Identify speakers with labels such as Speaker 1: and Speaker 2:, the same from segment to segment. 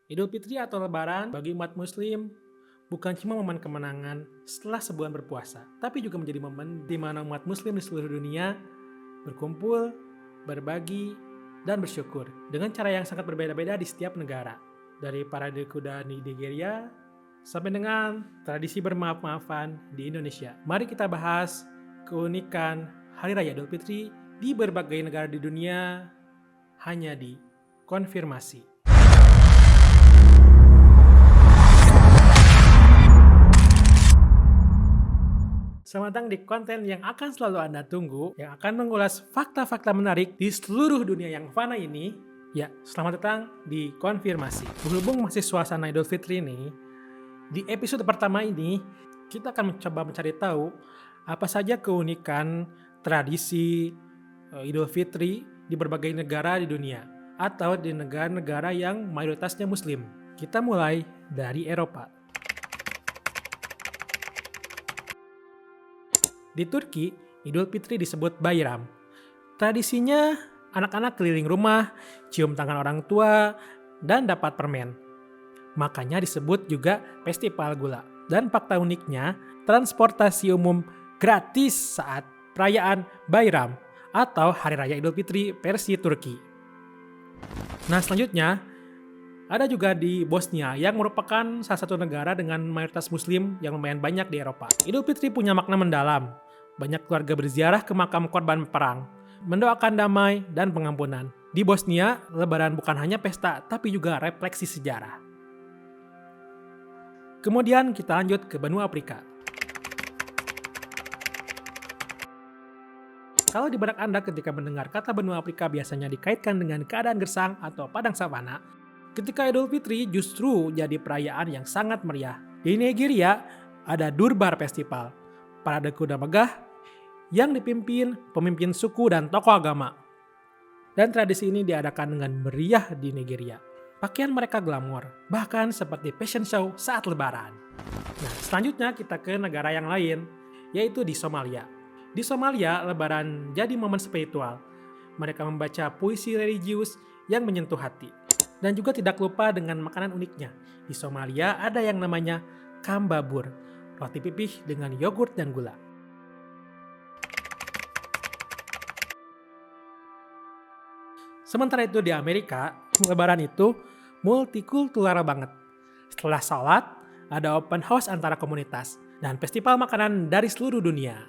Speaker 1: Idul Fitri atau Lebaran bagi umat Muslim bukan cuma momen kemenangan setelah sebulan berpuasa, tapi juga menjadi momen di mana umat Muslim di seluruh dunia berkumpul, berbagi, dan bersyukur dengan cara yang sangat berbeda-beda di setiap negara. Dari parade kuda di Nigeria sampai dengan tradisi bermaaf-maafan di Indonesia. Mari kita bahas keunikan Hari Raya Idul Fitri di berbagai negara di dunia hanya di Konfirmasi. Selamat datang di konten yang akan selalu Anda tunggu, yang akan mengulas fakta-fakta menarik di seluruh dunia yang fana ini. Ya, selamat datang di Konfirmasi. Berhubung masih suasana Idul Fitri ini, di episode pertama ini, kita akan mencoba mencari tahu apa saja keunikan tradisi Idul Fitri di berbagai negara di dunia, atau di negara-negara yang mayoritasnya Muslim. Kita mulai dari Eropa. Di Turki, Idul Fitri disebut Bayram. Tradisinya, anak-anak keliling rumah, cium tangan orang tua, dan dapat permen. Makanya disebut juga festival gula. Dan fakta uniknya, transportasi umum gratis saat perayaan Bayram atau Hari Raya Idul Fitri versi Turki. Nah, selanjutnya, ada juga di Bosnia yang merupakan salah satu negara dengan mayoritas Muslim yang lumayan banyak di Eropa. Idul Fitri punya makna mendalam. Banyak keluarga berziarah ke makam korban perang, mendoakan damai dan pengampunan. Di Bosnia, Lebaran bukan hanya pesta, tapi juga refleksi sejarah. Kemudian kita lanjut ke benua Afrika. Kalau di benak Anda ketika mendengar kata benua Afrika biasanya dikaitkan dengan keadaan gersang atau padang savana, ketika Idul Fitri justru jadi perayaan yang sangat meriah. Di Nigeria ada Durbar Festival, parade kuda megah yang dipimpin pemimpin suku dan tokoh agama. Dan tradisi ini diadakan dengan meriah di Nigeria. Pakaian mereka glamor, bahkan seperti fashion show saat lebaran. Nah, selanjutnya kita ke negara yang lain, yaitu di Somalia. Di Somalia, lebaran jadi momen spiritual. Mereka membaca puisi religius yang menyentuh hati. Dan juga tidak lupa dengan makanan uniknya. Di Somalia ada yang namanya kambabur, roti pipih dengan yogurt dan gula. Sementara itu di Amerika, lebaran itu multikultural banget. Setelah sholat, ada open house antara komunitas dan festival makanan dari seluruh dunia.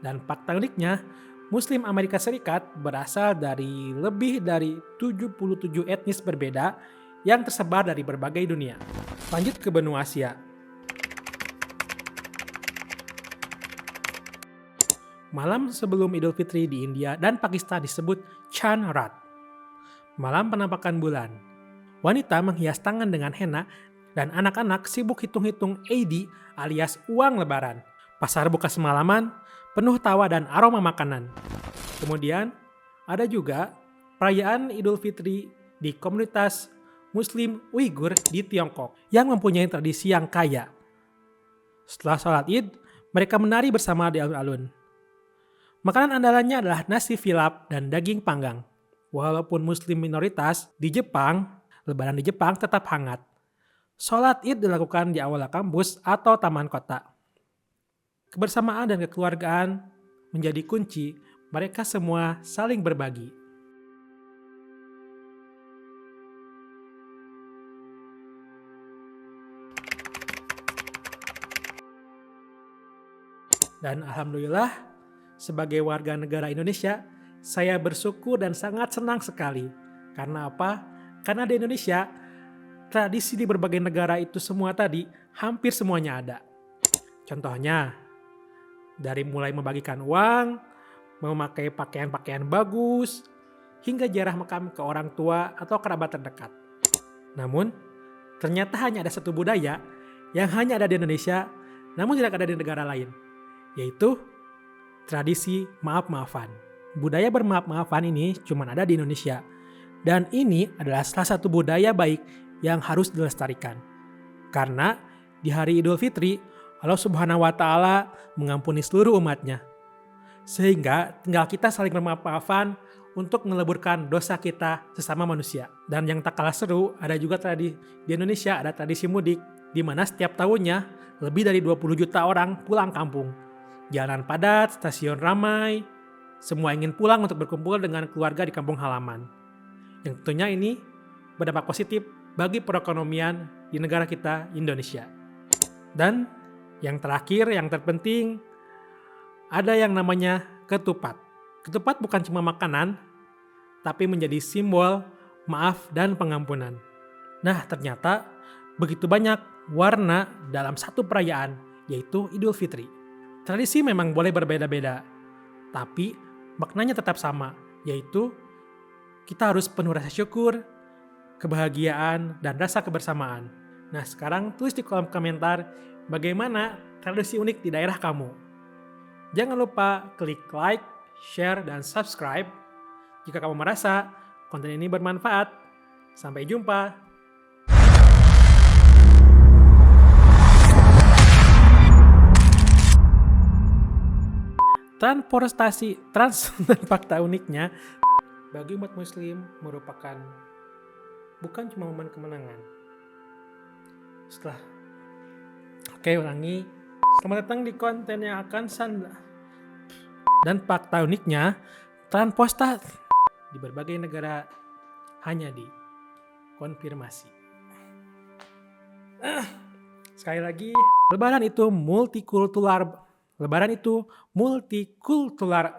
Speaker 1: Dan fakta uniknya, Muslim Amerika Serikat berasal dari lebih dari 77 etnis berbeda yang tersebar dari berbagai dunia. Lanjut ke benua Asia. Malam sebelum Idul Fitri di India dan Pakistan disebut Chand Raat, malam penampakan bulan. Wanita menghias tangan dengan henna dan anak-anak sibuk hitung-hitung Eid alias uang lebaran. Pasar buka semalaman, penuh tawa dan aroma makanan. Kemudian ada juga perayaan Idul Fitri di komunitas Muslim Uighur di Tiongkok yang mempunyai tradisi yang kaya. Setelah sholat Id, mereka menari bersama di alun-alun. Makanan andalannya adalah nasi filap dan daging panggang. Walaupun Muslim minoritas, di Jepang, lebaran di Jepang tetap hangat. Sholat Id dilakukan di aula kampus atau taman kota. Kebersamaan dan kekeluargaan menjadi kunci, mereka semua saling berbagi. Dan alhamdulillah, sebagai warga negara Indonesia, saya bersyukur dan sangat senang sekali. Karena apa? Karena di Indonesia, tradisi di berbagai negara itu semua tadi hampir semuanya ada. Contohnya, dari mulai membagikan uang, memakai pakaian-pakaian bagus, hingga ziarah makam ke orang tua atau kerabat terdekat. Namun, ternyata hanya ada satu budaya yang hanya ada di Indonesia, namun tidak ada di negara lain, yaitu tradisi maaf-maafan. Budaya bermaaf-maafan ini cuma ada di Indonesia. Dan ini adalah salah satu budaya baik yang harus dilestarikan. Karena di hari Idul Fitri, Allah Subhanahu wa Ta'ala mengampuni seluruh umatnya. Sehingga tinggal kita saling bermaaf-maafan untuk meleburkan dosa kita sesama manusia. Dan yang tak kalah seru, ada juga di Indonesia ada tradisi mudik, di mana setiap tahunnya lebih dari 20 juta orang pulang kampung. Jalanan padat, stasiun ramai, semua ingin pulang untuk berkumpul dengan keluarga di kampung halaman. Yang tentunya ini berdampak positif bagi perekonomian di negara kita, Indonesia. Dan yang terakhir, yang terpenting, ada yang namanya ketupat. Ketupat bukan cuma makanan, tapi menjadi simbol maaf dan pengampunan. Nah, ternyata begitu banyak warna dalam satu perayaan, yaitu Idul Fitri. Tradisi memang boleh berbeda-beda, tapi maknanya tetap sama, yaitu kita harus penuh rasa syukur, kebahagiaan, dan rasa kebersamaan. Nah, sekarang tulis di kolom komentar bagaimana tradisi unik di daerah kamu. Jangan lupa klik like, share, dan subscribe jika kamu merasa konten ini bermanfaat. Sampai jumpa. Transportasi dan fakta uniknya bagi umat muslim merupakan bukan cuma momen kemenangan. Ulangi. Selamat datang di konten yang akan dan fakta uniknya transportasi di berbagai negara hanya di konfirmasi. Sekali lagi, Lebaran itu multikultural.